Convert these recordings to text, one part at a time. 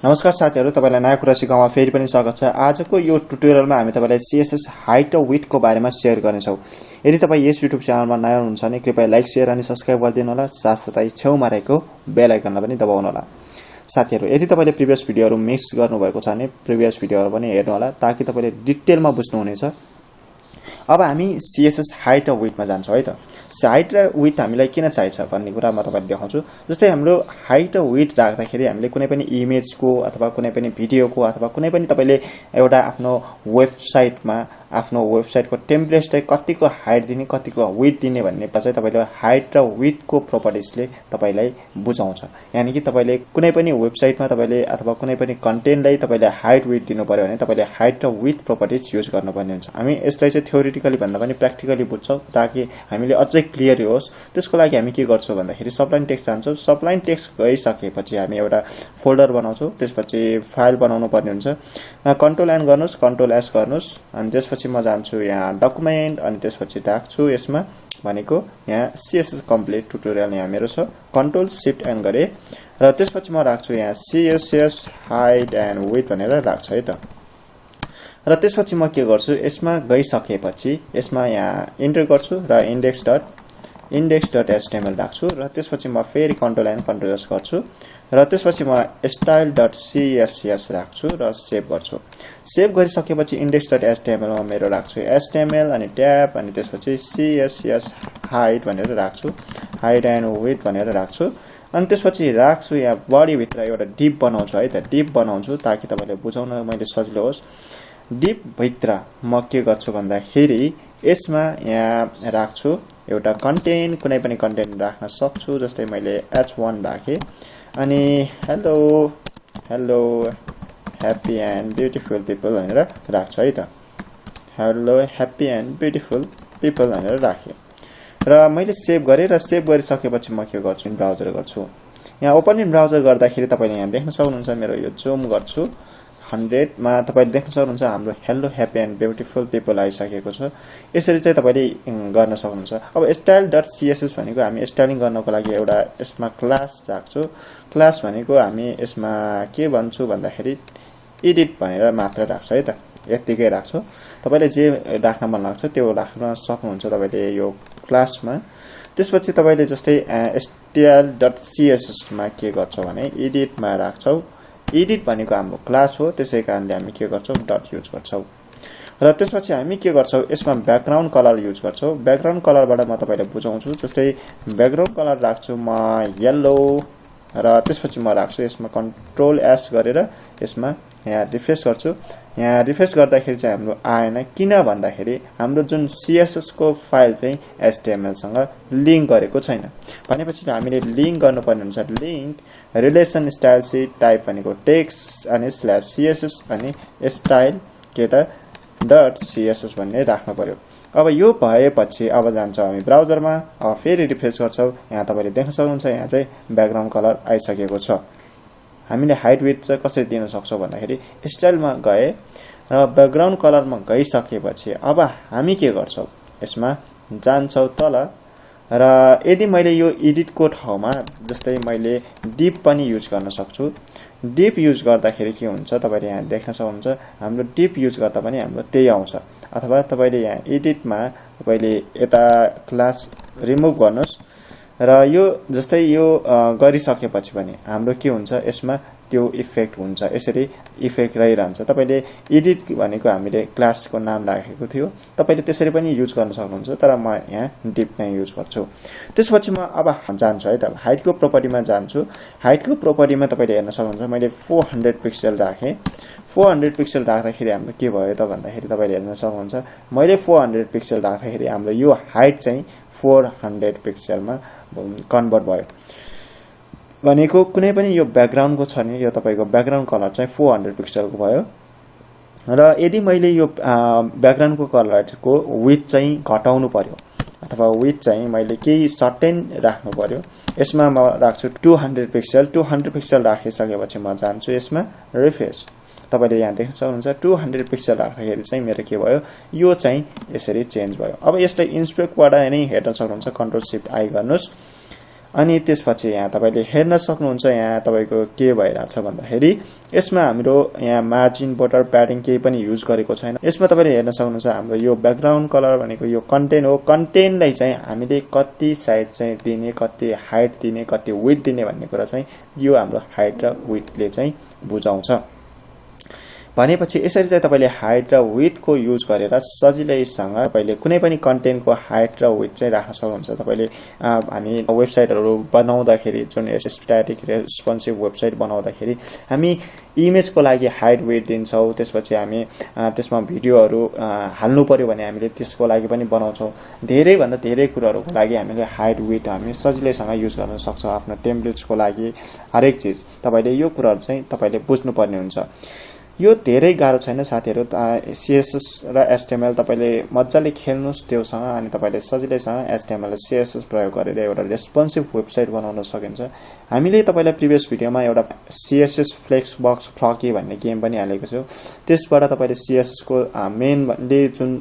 नमस्कार साथीहरु, तपाईलाई नयाँ कुरा सिकाउनमा फेरि पनि स्वागत छ। आजको यो ट्युटोरियलमा हामी तपाईलाई CSS हाइट र विड्थ को बारेमा शेयर गर्नेछौं। यदि तपाई यस YouTube च्यानलमा नयाँ हुनुहुन्छ भने कृपया लाइक, शेयर अनि सब्स्क्राइब गरिदिनु होला। साथसाथै छेउमा रहेको बेल आइकनलाई पनि दबाउनु होला। साथीहरु, यदि तपाईले प्रिभियस भिडियोहरु मिस गर्नुभएको छ भने प्रिभियस भिडियोहरु पनि हेर्नु होला ताकि तपाईले डिटेलमा बुझ्नु हुनेछ। अब हामी CSS हाइट र विड्थ मा जान्छौं है त। हाइट र विड्थ हामीलाई किन चाहिन्छ भन्ने कुरा म तपाईलाई देखाउँछु। जस्तै हाम्रो हाइट र विड्थ राख्दाखेरि हामीले कुनै पनि इमेजको अथवा कुनै पनि भिडियोको अथवा कुनै पनि तपाईले एउटा आफ्नो वेबसाइटको टेम्प्लेटलाई कतिको हाइट दिने कतिको विड्थ दिने भन्ने चाहिँ तपाईले हाइट र विड्थ को प्रोपर्टिजले तपाईलाई बुझाउँछ। यानी कि तपाईले कुनै पनि वेबसाइटमा तपाईले अथवा कुनै पनि कन्टेन्टलाई तपाईले हाइट विड्थ दिनु पर्यो भने तपाईले हाइट र विड्थ प्रोपर्टिज युज गर्नुपर्ने हुन्छ। हामी यसलाई चाहिँ थ्योरेटिकली भन्दा पनि प्र्याक्टिकली बुझ्छौं ताकि हामीले अझै क्लियर होस्। त्यसको लागि हामी के गर्छौं भन्दाखेरि सबलाइन टेक्स्ट जान्छौं। सबलाइन टेक्स्ट गइसकेपछि हामी एउटा फोल्डर बनाउँछौं। त्यसपछि फाइल बनाउनु पर्ने हुन्छ। कन्ट्रोल एन गर्नुस्, कन्ट्रोल एस गर्नुस् अनि त्यसपछि म जान्छु यहाँ डकुमेन्ट अनि त्यसपछि राख्छु यसमा भनेको यहाँ CSS कम्प्लिट ट्युटोरियल यहाँ मेरो छ। कन्ट्रोल शिफ्ट एन गरे र त्यसपछि म राख्छु यहाँ CSS हाइट एन्ड विड्थ भनेर राख्छु है त। र त्यसपछि म के गर्छु यसमा गइसकेपछि यसमा यहाँ इन्टर गर्छु र index.html राख्छु र त्यसपछि म फेरि कन्ट्रोल एन कन्ट्रोल एस गर्छु र त्यसपछि म style.css राख्छु र सेभ गर्छु। सेभ गरिसकेपछि index.html मा मेरो राख्छु html अनि ट्याब अनि त्यसपछि CSS हाइट भनेर राख्छु, हाइट एन्ड विड्थ भनेर राख्छु अनि त्यसपछि राख्छु यहाँ बडी भित्र एउटा डिप बनाउँछु है त। डिप बनाउँछु ताकि तपाईले बुझाउन मैले सजिलो होस्। डिप भित्र म के गर्छु भन्दाखेरि यसमा यहाँ राख्छु एउटा कन्टेन्ट, कुनै पनि कन्टेन्ट राख्न सक्छु। जस्तै मैले h1 राखे अनि hello happy and beautiful people भनेर राख्छु है त। Hello happy and beautiful people भनेर राखे र मैले सेभ गरे र सेभ गरिसकेपछि म के गर्छु ब्राउजर गर्छु। यहाँ ओपन इन ब्राउजर गर्दाखेरि तपाईले यहाँ देख्न सक्नुहुन्छ मेरो यो जुम गर्छु 100 मा तपाईले देख्न सक्नुहुन्छ हाम्रो hello happy and beautiful people आइसकेको छ। यसरी चाहिँ तपाईले गर्न सक्नुहुन्छ। अब style.css भनेको हामी स्टाइलिङ गर्नको लागि एउटा यसमा क्लास राख्छु। क्लास भनेको हामी यसमा के भन्छौ भन्दाखेरि एडिट भनेर मात्र राख्छ है त। यतिकै राख्छु। तपाईले जे राख्न मन लाग्छ त्यो राख्न सक्नुहुन्छ तपाईले यो क्लासमा। त्यसपछि तपाईले जस्तै style.css मा के गर्छौ भने एडिट मा राख्छौ। एडिट भनेको हाम्रो क्लास हो, त्यसैकारणले हामी के गर्छौं डट युज गर्छौं। र त्यसपछि हामी के गर्छौं यसमा ब्याकग्राउन्ड कलर युज गर्छौं। ब्याकग्राउन्ड कलरबाट म तपाईलाई बुझाउँछु। जस्तै ब्याकग्राउन्ड कलर राख्छु म येलो र त्यसपछि म राख्छु यसमा कन्ट्रोल एस गरेर यसमा यहाँ रिफ्रेश गर्छु। यहाँ रिफ्रेश गर्दाखेरि चाहिँ हाम्रो आएन। किन भन्दाखेरि हाम्रो जुन CSS को फाइल चाहिँ HTML सँग लिंक गरेको छैन। भनेपछि हामीले लिंक गर्नुपर्ने हुन्छ। Link relation style sheet type भनेको टेक्स्ट अनि /CSS अनि स्टाइल के त .css भन्ने राख्नु पर्यो। अब यो भएपछि अब जान्छौं हामी ब्राउजरमा। अब फेरि रिफ्रेश गर्छौं। यहाँ तपाईले देख्न सक्नुहुन्छ यहाँ चाहिँ ब्याकग्राउन्ड कलर आइसकेको छ। हामीले हाइट विड्थ चाहिँ कसरी दिन सक्छौं भन्दाखेरि स्टाइलमा गए र ब्याकग्राउन्ड कलरमा गइसकेपछि अब हामी के गर्छौं यसमा जान्छौं तल र यदि मैले यो एडिट को ठाउँमा जस्तै मैले डिप पनि युज गर्न सक्छु। डिप युज गर्दाखेरि के हुन्छ तपाईले यहाँ देख्न सक्नुहुन्छ हाम्रो डिप युज गर्दा पनि हाम्रो त्यही आउँछ। अथवा तपाईले यहाँ एडिटमा तपाईले यता क्लास रिमुभ गर्नुस् र यो जस्तै यो गरिसकेपछि पनि हाम्रो के हुन्छ यसमा त्यो इफेक्ट हुन्छ। यसरी इफेक्ट रहिरहन्छ। तपाईले एडिट भनेको हामीले क्लासको नाम राखेको थियो, तपाईले त्यसरी पनि युज गर्न सक्नुहुन्छ तर म यहाँ डिप नै युज गर्छु। त्यसपछि म अब जान्छु है त हाइटको प्रोपर्टीमा जान्छु। हाइटको प्रोपर्टीमा तपाईले हेर्न सक्नुहुन्छ मैले 400 पिक्सल राखे। 400 पिक्सल राख्दाखेरि हाम्रो के भयो त भन्दाखेरि तपाईले हेर्न सक्नुहुन्छ मैले 400 पिक्सल राख्दाखेरि हाम्रो यो हाइट चाहिँ 400 पिक्सलमा कन्भर्ट भयो। भनेको कुनै पनि यो ब्याकग्राउन्डको छ नि यो तपाईको ब्याकग्राउन्ड कलर चाहिँ 400 पिक्सलको भयो। र यदि मैले यो ब्याकग्राउन्डको कलरको विड्थ चाहिँ घटाउनु पर्यो अथवा विड्थ चाहिँ मैले केही सर्टेन राख्नु पर्यो। यसमा म राख्छु 200 पिक्सल। 200 पिक्सल राखिसकेपछि म जान्छु यसमा रिफ्रेश। तपाईले यहाँ देख्न सक्नुहुन्छ 200 पिक्सल राख्दाखेरि चाहिँ मेरो के भयो यो चाहिँ यसरी चेन्ज भयो। अब यसलाई इन्स्पेक्टबाट नै हेर्न सक्नुहुन्छ। कन्ट्रोल शिफ्ट आई गर्नुस् अनि त्यसपछि यहाँ तपाईले हेर्न सक्नुहुन्छ यहाँ तपाईको के भइराछ भन्दाखेरि यसमा हाम्रो यहाँ मार्जिन बोर्डर प्याडिङ केही पनि युज गरेको छैन। यसमा तपाईले हेर्न सक्नुहुन्छ हाम्रो यो ब्याकग्राउन्ड कलर भनेको यो कन्टेन्ट हो। कन्टेन्टलाई चाहिँ हामीले कति साइज चाहिँ दिने, कति हाइट दिने, कति विड्थ दिने भन्ने कुरा चाहिँ यो हाम्रो हाइट र विड्थले चाहिँ बुझाउँछ। भनेपछि यसरी चाहिँ तपाईले हाइट र विड्थको युज गरेर सजिलैसँग तपाईले कुनै पनि कन्टेन्टको हाइट र विड्थ चाहिँ राख्न सक्नुहुन्छ। तपाईले हामी वेबसाइटहरु बनाउँदाखेरि जुन स्ट्याटिक रेस्पोन्सिभ वेबसाइट बनाउँदाखेरि हामी इमेजको लागि हाइट विड्थ दिन्छौं। त्यसपछि हामी त्यसमा भिडियोहरु हाल्नु पर्यो भने हामीले त्यसको लागि पनि बनाउँछौं। धेरै भन्दा धेरै कुराहरुको लागि हामीले हाइट विड्थ हामी सजिलैसँग युज गर्न सक्छौं। आफ्नो टेम्पलेट्सको लागि हरेक चीज तपाईले यो कुराहरु चाहिँ तपाईले बुझ्नु पर्ने हुन्छ। यो धेरै गाह्रो छैन साथीहरु। CSS र HTML तपाईले मज्जाले खेल्नुस् त्योसँग अनि तपाईले सजिलैसँग HTML र CSS प्रयोग गरेर एउटा रेस्पोन्सिभ वेबसाइट बनाउन सकिन्छ। हामीले तपाईलाई प्रिभियस भिडियोमा एउटा CSS फ्लेक्स बक्स फ्रकी भन्ने गेम पनि हालेको छु। त्यसबाट तपाईले CSS को मेनले जुन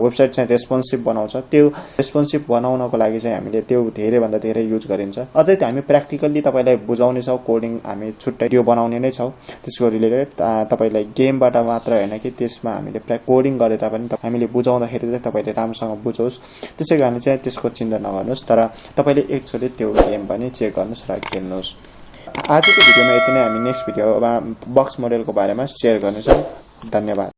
वेबसाइट चाहिँ रेस्पोन्सिभ बनाउँछ त्यो रेस्पोन्सिभ बनाउनको लागि चाहिँ हामीले त्यो धेरै भन्दा धेरै युज गरिन्छ। अझै हामी प्र्याक्टिकली तपाईलाई बुझाउने छौ। कोडिङ हामी छुट्टै त्यो बनाउने नै छौ। त्यसको रिलेटेड तपाईलाई गेमबाट मात्र हैन कि त्यसमा हामीले कोडिङ गरेर पनि हामीले बुझाउँदाखेरि चाहिँ तपाईले राम्रोसँग बुझोस्। त्यसैकारण चाहिँ त्यसको चिन्ता नगर्नुस्, तर तपाईले एकचोटी त्यो गेम पनि चेक गर्नुस् र खेल्नुस्। आजको भिडियोमा यति नै। हामी नेक्स्ट भिडियोमा बक्स मोडेलको बारेमा शेयर गर्नेछौं। धन्यवाद।